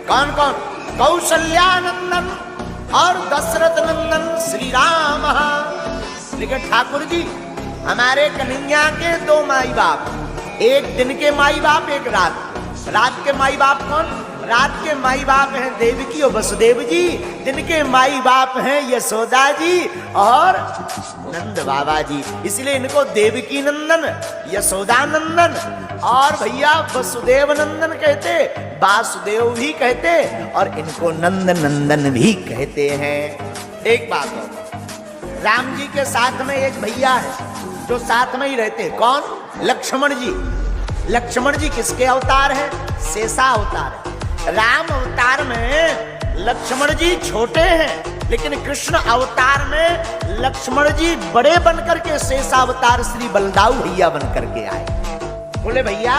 कौन कौन? कौशल्यानंदन और दशरथ नंदन श्री राम। लेकिन ठाकुर जी हमारे कन्हैया के दो माई बाप, एक दिन के माई बाप, एक रात के माई बाप। कौन? रात के माई बाप हैं देवकी और वसुदेव जी, दिन के माई बाप हैं यशोदा जी और नंद बाबा जी। इसलिए इनको देवकी नंदन, यशोदा नंदन और भैया वसुदेव नंदन कहते, वासुदेव भी कहते और इनको नंद नंदन भी कहते हैं। एक बात और, राम जी के साथ में एक भैया है जो साथ में ही रहते हैं। कौन? लक्ष्मण जी। लक्ष्मण जी किसके अवतार हैं? शेषा अवतार है। राम अवतार में लक्ष्मण जी छोटे हैं, लेकिन कृष्ण अवतार में लक्ष्मण जी बड़े बनकर के शेषावतार श्री बलदाऊ भैया बनकर के आए। बोले भैया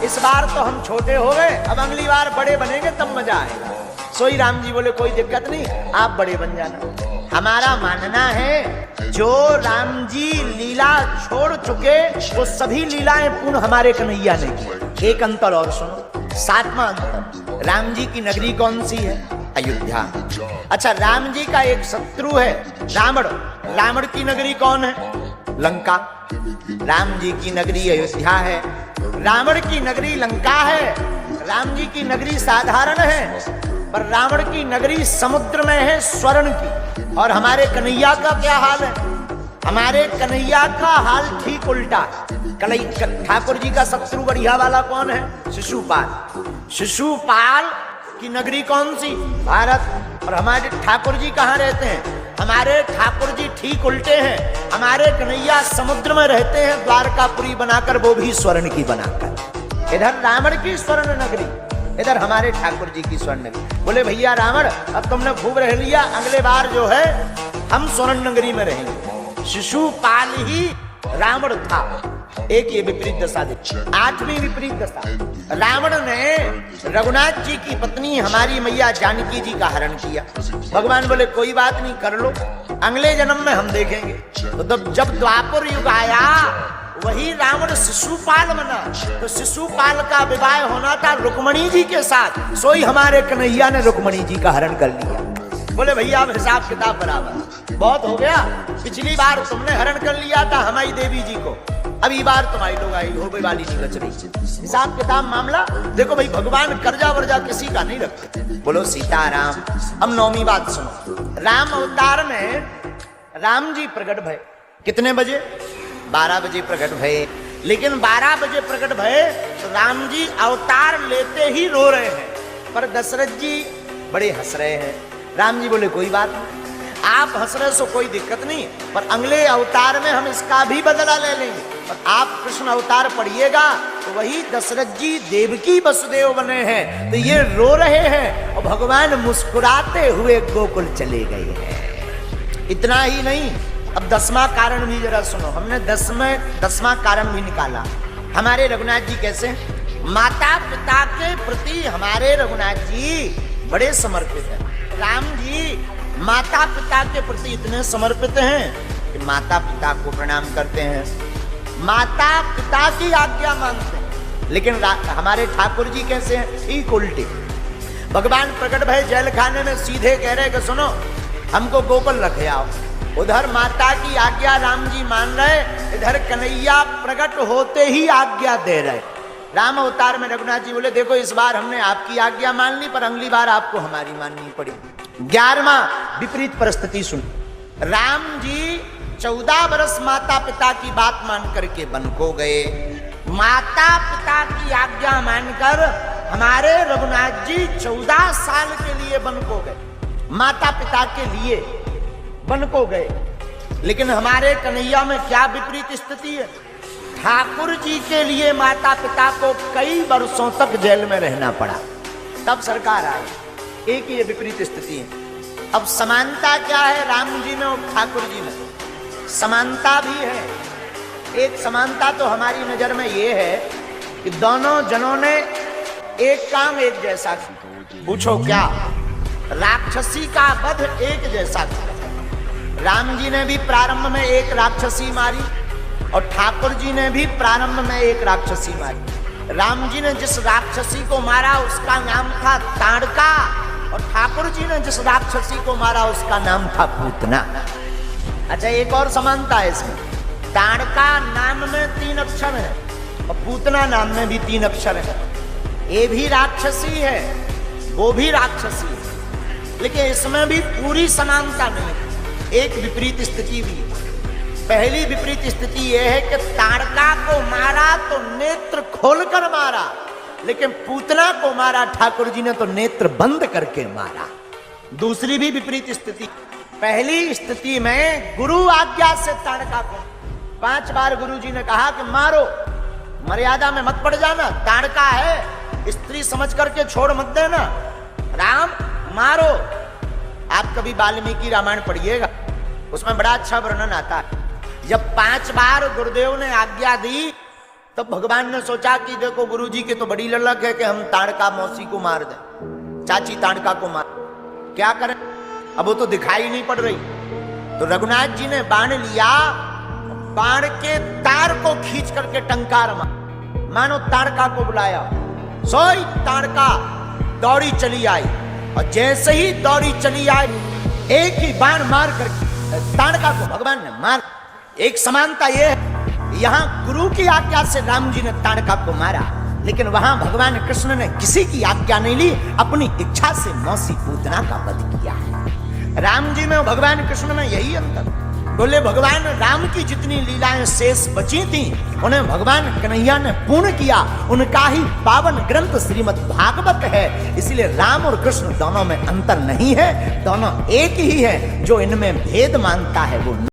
इस बार तो हम छोटे हो गए, अब अगली बार बड़े बनेंगे तब मजा आएगा। सोई राम जी बोले कोई दिक्कत नहीं, आप बड़े बन जाना। हमारा मानना है जो राम जी लीला छोड़ चुके वो सभी लीलाएं पूर्ण हमारे कन्हैया ने की। एक अंतर और सुनो, सातवां अंतर, राम जी की नगरी कौन सी है? अयोध्या। अच्छा, राम जी का एक शत्रु है रावण। रावण की नगरी कौन है? लंका। राम जी की नगरी अयोध्या है, रावण की नगरी लंका है। राम जी की नगरी साधारण है पर रावण की नगरी समुद्र में है स्वर्ण की। और हमारे कन्हैया का क्या हाल है? हमारे कन्हैया का हाल ठीक उल्टा। ठाकुर जी का शत्रु बढ़िया वाला कौन है? शिशुपाल। शिशुपाल की नगरी कौन सी? भारत। और हमारे ठाकुर जी कहाँ रहते हैं? हमारे ठाकुर जी ठीक उल्टे हैं। हमारे कन्हैया समुद्र में रहते हैं द्वारकापुरी बनाकर, वो भी स्वर्ण की बनाकर। इधर रावण की स्वर्ण नगरी, इधर हमारे ठाकुर जी की स्वर्ण नगरी। बोले भैया रावण अब तुमने खूब रह लिया, अगले बार जो है हम स्वर्ण नगरी में रहेंगे। शिशुपाल ही रावण था। एक ये विपरीत दशा देखी। आठवीं विपरीत दशा, रावण ने रघुनाथ जी की पत्नी हमारी मैया जानकी जी का हरण किया। भगवान बोले कोई बात नहीं, कर लो, अगले जन्म में हम देखेंगे। तो जब द्वापर युग आया वही रावण शिशुपाल बना। तो शिशुपाल का विवाह होना था रुक्मणी जी के साथ, सोई हमारे कन्हैया ने रुक्मणी जी का हरण कर लिया। बोले भैया अब हिसाब किताब बराबर, बहुत हो गया। पिछली बार तुमने हरण कर लिया था हमारी देवी जी को, अभी बार तुम्हारी लोग आई हो वाली नहीं बच रही। हिसाब किताब मामला देखो भाई, भगवान कर्जा वर्जा किसी का नहीं रखते। बोलो सीताराम। अब नौवीं बात सुनो, राम अवतार में राम जी प्रकट भय कितने बजे? 12 बजे प्रकट भय। लेकिन 12 बजे प्रकट भय तो राम जी अवतार लेते ही रो रहे हैं, पर दशरथ जी बड़े हंस रहे हैं। राम जी बोले कोई बात नहीं, आप हंस रहे सो कोई दिक्कत नहीं, पर अगले अवतार में हम इसका भी बदला ले लेंगे। और आप कृष्ण अवतार पढ़िएगा तो वही दशरथ जी देवकी वसुदेव बने हैं, तो ये रो रहे हैं और भगवान मुस्कुराते हुए गोकुल चले गए हैं। इतना ही नहीं, अब 10वां कारण भी जरा सुनो। हमने 10वां कारण भी निकाला। हमारे रघुनाथ जी कैसे? माता पिता के प्रति हमारे रघुनाथ जी बड़े समर्पित हैं। राम जी माता पिता के प्रति इतने समर्पित हैं कि माता पिता को प्रणाम करते हैं, माता पिता की आज्ञा मानते हैं। लेकिन हमारे ठाकुर जी कैसे हैं? ठीक उल्टे। भगवान प्रकट भय जेल खाने में सीधे कह रहे कि सुनो हमको गोकुल रखे आओ। उधर माता की आज्ञा राम जी मान रहे, इधर कन्हैया प्रकट होते ही आज्ञा दे रहे। राम अवतार में रघुनाथ जी बोले देखो इस बार हमने आपकी आज्ञा मान ली, पर अगली बार आपको हमारी माननी पड़ी। 11वां विपरीत परिस्थिति सुन। राम जी 14 वर्ष माता पिता की बात मान करके वन को गए। माता पिता की आज्ञा मानकर हमारे रघुनाथ जी 14 साल के लिए वन को गए, माता पिता के लिए वन को गए। लेकिन हमारे कन्हैया में क्या विपरीत स्थिति है? ठाकुर जी के लिए माता पिता को कई वर्षों तक जेल में रहना पड़ा, तब सरकार आई। एक ये विपरीत स्थिति है। अब समानता क्या है राम जी में और ठाकुर जी में? समानता भी है। एक समानता तो हमारी नजर में ये है कि दोनों जनों ने एक काम एक जैसा किया। पूछो क्या? राक्षसी का वध एक जैसा किया। राम जी ने भी प्रारंभ में एक राक्षसी मारी और ठाकुर जी ने भी प्रारंभ में एक राक्षसी मारी। राम जी ने जिस राक्षसी को मारा उसका नाम था ताड़का, और ठाकुर जी ने जिस राक्षसी को मारा उसका नाम था पूतना। अच्छा, एक और समानता है इसमें, ताड़का नाम में 3 अक्षर है और पूतना नाम में भी 3 अक्षर है। ये भी राक्षसी है, वो भी राक्षसी है, लेकिन इसमें भी पूरी समानता नहीं। एक विपरीत स्थिति भी। पहली विपरीत स्थिति यह है कि ताड़का को मारा तो नेत्र खोलकर मारा, लेकिन पूतना को मारा ठाकुर जी ने तो नेत्र बंद करके मारा। दूसरी भी विपरीत स्थिति। पहली स्थिति में गुरु आज्ञा से ताड़का को 5 बार गुरु जी ने कहा कि मारो, मर्यादा में मत पड़ जाना, ताड़का है, स्त्री समझ करके छोड़ मत देना, राम मारो। आप कभी वाल्मीकि रामायण पढ़िएगा, उसमें बड़ा अच्छा वर्णन आता है। जब 5 बार गुरुदेव ने आज्ञा दी तो भगवान ने सोचा कि देखो गुरुजी की तो बड़ी ललक है कि हम ताड़का मौसी को मार दें, चाची ताड़का को मार, क्या करें, अब वो तो दिखाई नहीं पड़ रही। तो रघुनाथ जी ने बाण लिया, बाण के तार को खींच करके टंकार मानो ताड़का को बुलाया, सोई ताड़का दौड़ी चली आई, और जैसे ही दौड़ी चली आई एक ही बाण मार करके ताड़का को भगवान ने मार। एक समानता यह है, यहां गुरु की आज्ञा से राम जी ने ताड़का को मारा, लेकिन वहां भगवान कृष्ण ने किसी की आज्ञा नहीं ली, अपनी इच्छा से मौसी पूतना का वध किया है। राम जी में भगवान कृष्ण में यही अंतर। बोले भगवान राम की जितनी लीलाएं शेष बची थी उन्हें भगवान कन्हैया ने पूर्ण किया, उनका ही पावन ग्रंथ श्रीमद् भागवत है। इसलिए राम और कृष्ण दोनों में अंतर नहीं है, दोनों एक ही है। जो इनमें भेद मानता है वो